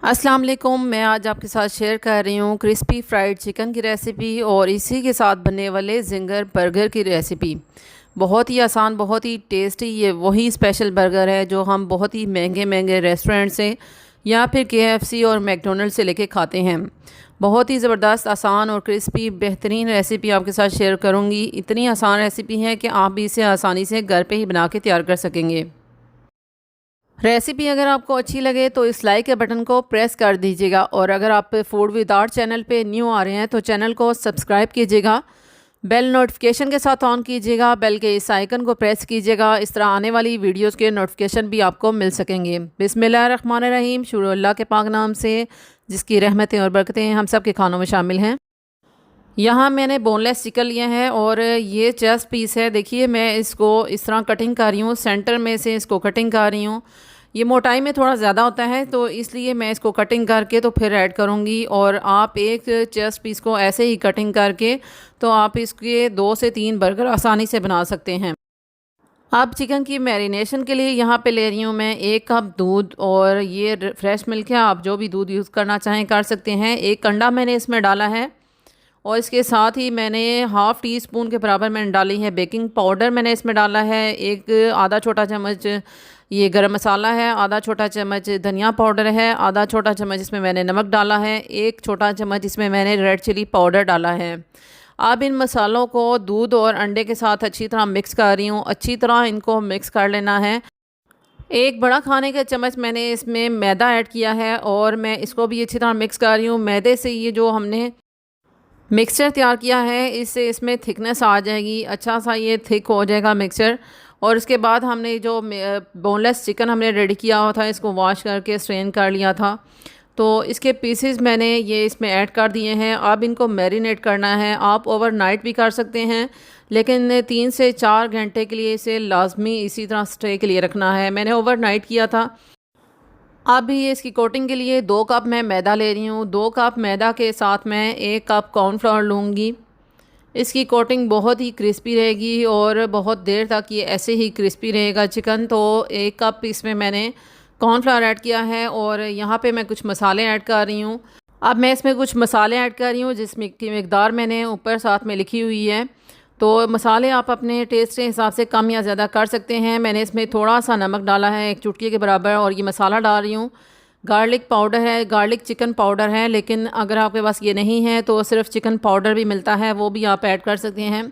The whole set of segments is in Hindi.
अस्सलाम वालेकुम। मैं आज आपके साथ शेयर कर रही हूँ क्रिस्पी फ्राइड चिकन की रेसिपी और इसी के साथ बनने वाले जिंगर बर्गर की रेसिपी। बहुत ही आसान, बहुत ही टेस्टी। ये वही स्पेशल बर्गर है जो हम बहुत ही महंगे महंगे रेस्टोरेंट से या फिर KFC और मैकडोनल्ड से लेके खाते हैं। बहुत ही ज़बरदस्त, आसान और क्रिस्पी बेहतरीन रेसिपी आपके साथ शेयर करूँगी। इतनी आसान रेसिपी है कि आप भी इसे आसानी से घर पे ही बना के तैयार कर सकेंगे। रेसिपी अगर आपको अच्छी लगे तो इस लाइक के बटन को प्रेस कर दीजिएगा, और अगर आप फूड विद आर्ट चैनल पे न्यू आ रहे हैं तो चैनल को सब्सक्राइब कीजिएगा, बेल नोटिफिकेशन के साथ ऑन कीजिएगा, बेल के इस आइकन को प्रेस कीजिएगा। इस तरह आने वाली वीडियोस के नोटिफिकेशन भी आपको मिल सकेंगे। बिस्मिल्लाहिर्रहमानिर्रहीम, शुरू अल्लाह के पाक नाम से जिसकी रहमतें और बरकतें हम सब के खानों में शामिल हैं। यहाँ मैंने बोनलेस चिकन लिया है और ये चेस्ट पीस है। देखिए मैं इसको इस तरह कटिंग कर रही हूँ, सेंटर में से इसको कटिंग कर रही हूँ। ये मोटाई में थोड़ा ज़्यादा होता है तो इसलिए मैं इसको कटिंग करके तो फिर ऐड करूँगी। और आप एक चेस्ट पीस को ऐसे ही कटिंग करके तो आप इसके 2 से 3 बर्गर आसानी से बना सकते हैं। अब चिकन की मैरिनेशन के लिए यहाँ पे ले रही हूँ मैं 1 कप दूध, और ये फ्रेश मिल्क है, आप जो भी दूध यूज़ करना चाहें कर सकते हैं। 1 अंडा मैंने इसमें डाला है, और इसके साथ ही मैंने हाफ़ टी स्पून के बराबर मैंने डाली है बेकिंग पाउडर। मैंने इसमें डाला है एक आधा छोटा चम्मच ये गरम मसाला है, आधा छोटा चम्मच धनिया पाउडर है, आधा छोटा चम्मच इसमें मैंने नमक डाला है, 1 छोटा चम्मच इसमें मैंने रेड चिली पाउडर डाला है। अब इन मसालों को दूध और अंडे के साथ अच्छी तरह मिक्स कर रही हूँ। अच्छी तरह इनको मिक्स कर लेना है। 1 बड़ा खाने का चम्मच मैंने इसमें मैदा ऐड किया है और मैं इसको भी अच्छी तरह मिक्स कर रही हूँ। मैदे से ये जो हमने मिक्सचर तैयार किया है इससे इसमें थिकनेस आ जाएगी, अच्छा सा ये थिक हो जाएगा मिक्सचर। और इसके बाद हमने जो बोनलेस चिकन हमने रेडी किया हुआ था इसको वॉश करके स्ट्रेन कर लिया था, तो इसके पीसेस मैंने ये इसमें ऐड कर दिए हैं। अब इनको मैरिनेट करना है। आप ओवरनाइट भी कर सकते हैं, लेकिन 3 से 4 घंटे के लिए इसे लाजमी इसी तरह स्टे के लिए रखना है। मैंने ओवरनाइट किया था। अब ये इसकी कोटिंग के लिए 2 कप मैं मैदा ले रही हूँ। 2 कप मैदा के साथ मैं 1 कप कॉर्नफ्लोर लूँगी। इसकी कोटिंग बहुत ही क्रिस्पी रहेगी और बहुत देर तक ये ऐसे ही क्रिस्पी रहेगा चिकन। तो 1 कप इसमें मैंने कॉर्नफ्लोर ऐड किया है, और यहाँ पे मैं कुछ मसाले ऐड कर रही हूँ। अब मैं इसमें कुछ मसाले ऐड कर रही हूँ जिसमें की मकदार मैंने ऊपर साथ में लिखी हुई है। तो मसाले आप अपने टेस्ट के हिसाब से कम या ज़्यादा कर सकते हैं। मैंने इसमें थोड़ा सा नमक डाला है 1 चुटकी के बराबर, और ये मसाला डाल रही हूँ। गार्लिक पाउडर है, गार्लिक चिकन पाउडर है, लेकिन अगर आपके पास ये नहीं है तो सिर्फ चिकन पाउडर भी मिलता है, वो भी आप ऐड कर सकते हैं।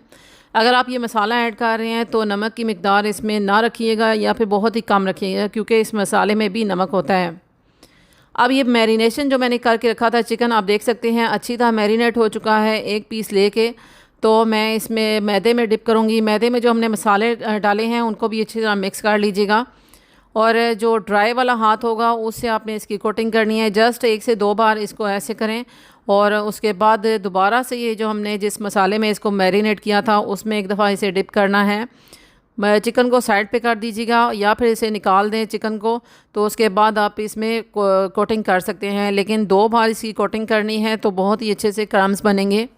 अगर आप ये मसाला ऐड कर रहे हैं तो नमक की मिकदार इसमें ना रखिएगा या फिर बहुत ही कम रखिएगा, क्योंकि इस मसाले में भी नमक होता है। अब ये मैरिनेशन जो मैंने करके रखा था चिकन, आप देख सकते हैं अच्छी तरह मैरिनेट हो चुका है। 1 पीस लेके तो मैं इसमें मैदे में डिप करूँगी। मैदे में जो हमने मसाले डाले हैं उनको भी अच्छी तरह मिक्स कर लीजिएगा, और जो ड्राई वाला हाथ होगा उससे आपने इसकी कोटिंग करनी है। जस्ट 1 से 2 बार इसको ऐसे करें, और उसके बाद दोबारा से ये जो हमने जिस मसाले में इसको मैरिनेट किया था उसमें 1 दफ़ा इसे डिप करना है। चिकन को साइड पे कर दीजिएगा या फिर इसे निकाल दें चिकन को, तो उसके बाद आप इसमें कोटिंग कर सकते हैं। लेकिन 2 बार इसकी कोटिंग करनी है तो बहुत ही अच्छे से क्रम्स बनेंगे।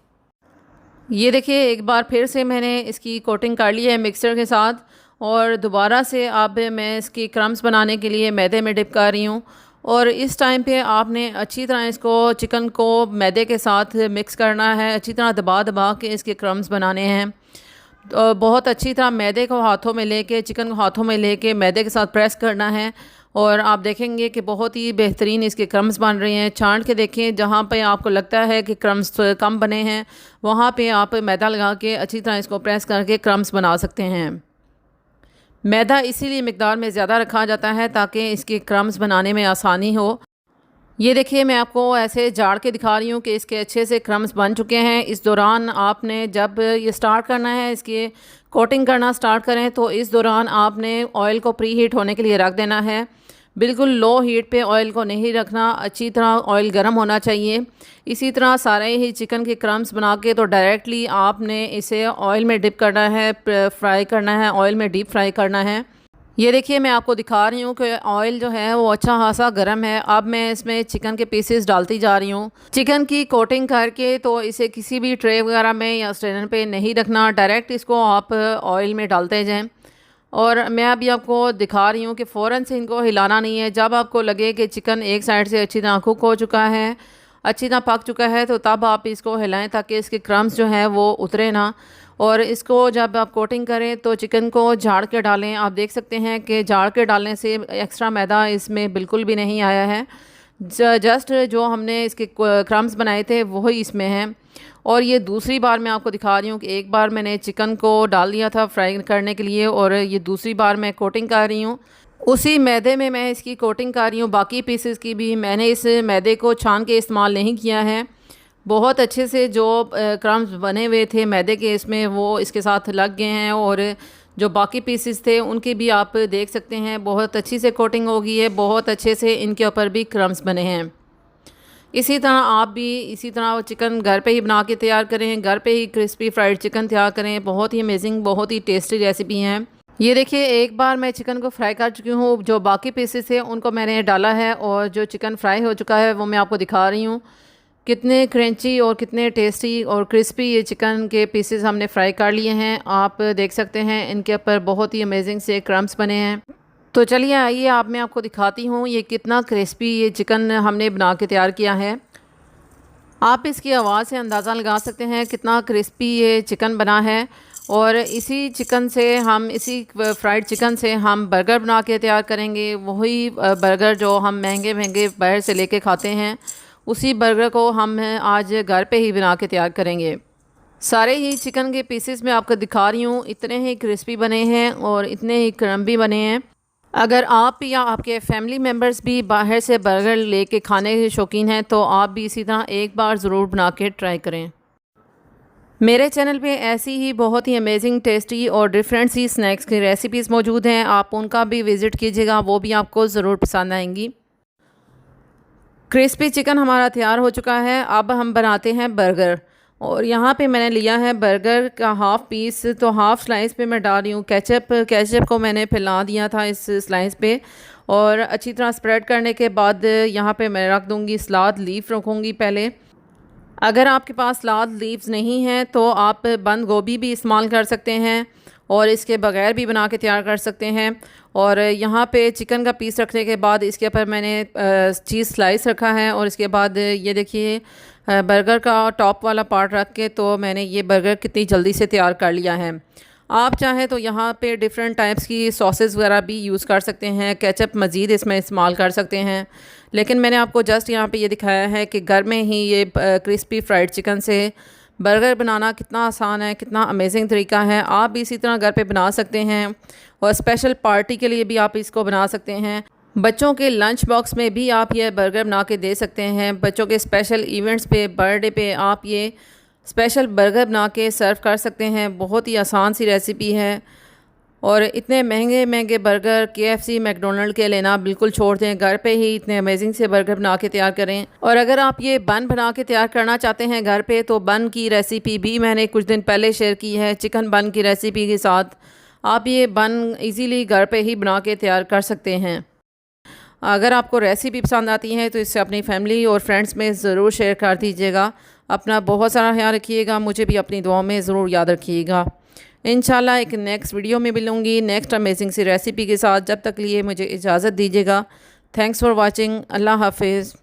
ये देखिए एक बार फिर से मैंने इसकी कोटिंग कर ली है मिक्सर के साथ, और दोबारा से अब मैं इसकी क्रम्स बनाने के लिए मैदे में डिप कर रही हूँ। और इस टाइम पे आपने अच्छी तरह इसको चिकन को मैदे के साथ मिक्स करना है, अच्छी तरह दबा दबा के इसके क्रम्स बनाने हैं। तो बहुत अच्छी तरह मैदे को हाथों में लेके, चिकन को हाथों में लेके मैदे के साथ प्रेस करना है, और आप देखेंगे कि बहुत ही बेहतरीन इसके क्रम्स बन रहे हैं। छांट के देखें, जहाँ पे आपको लगता है कि क्रम्स कम बने हैं वहाँ पे आप मैदा लगा के अच्छी तरह इसको प्रेस करके क्रम्स बना सकते हैं। मैदा इसीलिए मिकदार में ज़्यादा रखा जाता है ताकि इसके क्रम्स बनाने में आसानी हो। ये देखिए मैं आपको ऐसे झाड़ के दिखा रही हूँ कि इसके अच्छे से क्रम्स बन चुके हैं। इस दौरान आपने जब ये स्टार्ट करना है, इसकी कोटिंग करना स्टार्ट करें, तो इस दौरान आपने ऑयल को प्री हीट होने के लिए रख देना है। बिल्कुल लो हीट पे ऑयल को नहीं रखना, अच्छी तरह ऑयल गर्म होना चाहिए। इसी तरह सारे ही चिकन के क्रम्स बना के तो डायरेक्टली आपने इसे ऑयल में डिप करना है, फ्राई करना है, ऑयल में डीप फ्राई करना है। ये देखिए मैं आपको दिखा रही हूँ कि ऑयल जो है वो अच्छा खासा गर्म है। अब मैं इसमें चिकन के पीसेस डालती जा रही हूँ। चिकन की कोटिंग करके तो इसे किसी भी ट्रे वगैरह में या स्ट्रेनर पे नहीं रखना, डायरेक्ट इसको आप ऑयल में डालते जाएं। और मैं अभी आपको दिखा रही हूँ कि फ़ौरन से इनको हिलाना नहीं है। जब आपको लगे कि चिकन एक साइड से अच्छी तरह कुक हो चुका है, अच्छी तरह पक चुका है, तो तब आप इसको हिलाएं ताकि इसके क्रम्स जो हैं वो उतरे ना। और इसको जब आप कोटिंग करें तो चिकन को झाड़ के डालें। आप देख सकते हैं कि झाड़ के डालने से एक्स्ट्रा मैदा इसमें बिल्कुल भी नहीं आया है। जस्ट जो हमने इसके क्रम्स बनाए थे वही इसमें हैं। और ये दूसरी बार मैं आपको दिखा रही हूँ कि एक बार मैंने चिकन को डाल दिया था फ्राई करने के लिए, और ये दूसरी बार मैं कोटिंग कर रही हूँ। उसी मैदे में मैं इसकी कोटिंग कर रही हूँ। बाकी पीसेस की भी मैंने इस मैदे को छान के इस्तेमाल नहीं किया है। बहुत अच्छे से जो क्रम्स बने हुए थे मैदे के इसमें वो इसके साथ लग गए हैं, और जो बाकी पीसेस थे उनकी भी आप देख सकते हैं बहुत अच्छी से कोटिंग हो गई है। बहुत अच्छे से इनके ऊपर भी क्रम्स बने हैं। इसी तरह आप भी इसी तरह चिकन घर पे ही बना के तैयार करें, घर पे ही क्रिस्पी फ्राइड चिकन तैयार करें। बहुत ही अमेजिंग, बहुत ही टेस्टी रेसिपी हैं। ये देखिए, एक बार मैं चिकन को फ्राई कर चुकी हूँ। जो बाकी पीसेस थे उनको मैंने डाला है, और जो चिकन फ्राई हो चुका है वो मैं आपको दिखा रही हूँ। कितने क्रंची और कितने टेस्टी और क्रिस्पी ये चिकन के पीसेस हमने फ्राई कर लिए हैं। आप देख सकते हैं इनके ऊपर बहुत ही अमेजिंग से क्रम्स बने हैं। तो चलिए आइए मैं आपको दिखाती हूँ ये कितना क्रिस्पी ये चिकन हमने बना के तैयार किया है। आप इसकी आवाज़ से अंदाज़ा लगा सकते हैं कितना क्रिस्पी ये चिकन बना है। और इसी चिकन से हम इसी फ्राइड चिकन से हम बर्गर बना के तैयार करेंगे। वही बर्गर जो हम महंगे महंगे बाहर से लेके खाते हैं, उसी बर्गर को हम आज घर पे ही बना के तैयार करेंगे। सारे ही चिकन के पीसेस मैं आपको दिखा रही हूँ, इतने ही क्रिस्पी बने हैं और इतने ही क्रम्बी बने हैं। अगर आप या आपके फैमिली मेम्बर्स भी बाहर से बर्गर लेके खाने के शौकीन हैं तो आप भी इसी तरह एक बार ज़रूर बना के ट्राई करें। मेरे चैनल पे ऐसी ही बहुत ही अमेजिंग, टेस्टी और डिफरेंट सी स्नैक्स की रेसिपीज़ मौजूद हैं। आप उनका भी विज़िट कीजिएगा, वो भी आपको ज़रूर पसंद आएंगी। क्रिस्पी चिकन हमारा तैयार हो चुका है। अब हम बनाते हैं बर्गर। और यहाँ पे मैंने लिया है बर्गर का हाफ़ पीस, तो हाफ़ स्लाइस पे मैं डाल रही हूँ केचप को मैंने फैला दिया था इस स्लाइस पे, और अच्छी तरह स्प्रेड करने के बाद यहाँ पे मैं रख दूँगी सलाद लीफ रखूँगी पहले। अगर आपके पास सलाद लीव्स नहीं हैं तो आप बंद गोभी भी इस्तेमाल कर सकते हैं, और इसके बगैर भी बना के तैयार कर सकते हैं। और यहाँ पे चिकन का पीस रखने के बाद इसके ऊपर मैंने चीज़ स्लाइस रखा है, और इसके बाद ये देखिए बर्गर का टॉप वाला पार्ट रख के तो मैंने ये बर्गर कितनी जल्दी से तैयार कर लिया है। आप चाहें तो यहाँ पे डिफरेंट टाइप्स की सॉसेस वगैरह भी यूज़ कर सकते हैं, केचप मज़ीद इसमें इस्तेमाल कर सकते हैं, लेकिन मैंने आपको जस्ट यहाँ पे ये दिखाया है कि घर में ही ये क्रिस्पी फ्राइड चिकन से बर्गर बनाना कितना आसान है, कितना अमेजिंग तरीका है। आप भी इसी तरह घर पे बना सकते हैं, और स्पेशल पार्टी के लिए भी आप इसको बना सकते हैं। बच्चों के लंच बॉक्स में भी आप ये बर्गर बना के दे सकते हैं। बच्चों के स्पेशल इवेंट्स पे, बर्थडे पे आप ये स्पेशल बर्गर बना के सर्व कर सकते हैं। बहुत ही आसान सी रेसिपी है। और इतने महंगे महंगे बर्गर KFC मैकडोनल्ड के लेना बिल्कुल छोड़ दें, घर पे ही इतने अमेजिंग से बर्गर बना के तैयार करें। और अगर आप ये बन बना के तैयार करना चाहते हैं घर पे, तो बन की रेसिपी भी मैंने कुछ दिन पहले शेयर की है चिकन बन की रेसिपी के साथ। आप ये बन इजीली घर पे ही बना के तैयार कर सकते हैं। अगर आपको रेसिपी पसंद आती है तो इससे अपनी फैमिली और फ्रेंड्स में ज़रूर शेयर कर दीजिएगा। अपना बहुत सारा ख्याल रखिएगा, मुझे भी अपनी दुआओं में ज़रूर याद रखिएगा। इंशाल्लाह एक नेक्स्ट वीडियो में मिलूँगी नेक्स्ट अमेजिंग सी रेसिपी के साथ। जब तक लिए मुझे इजाज़त दीजिएगा। Thanks for watching. अल्लाह हाफिज़।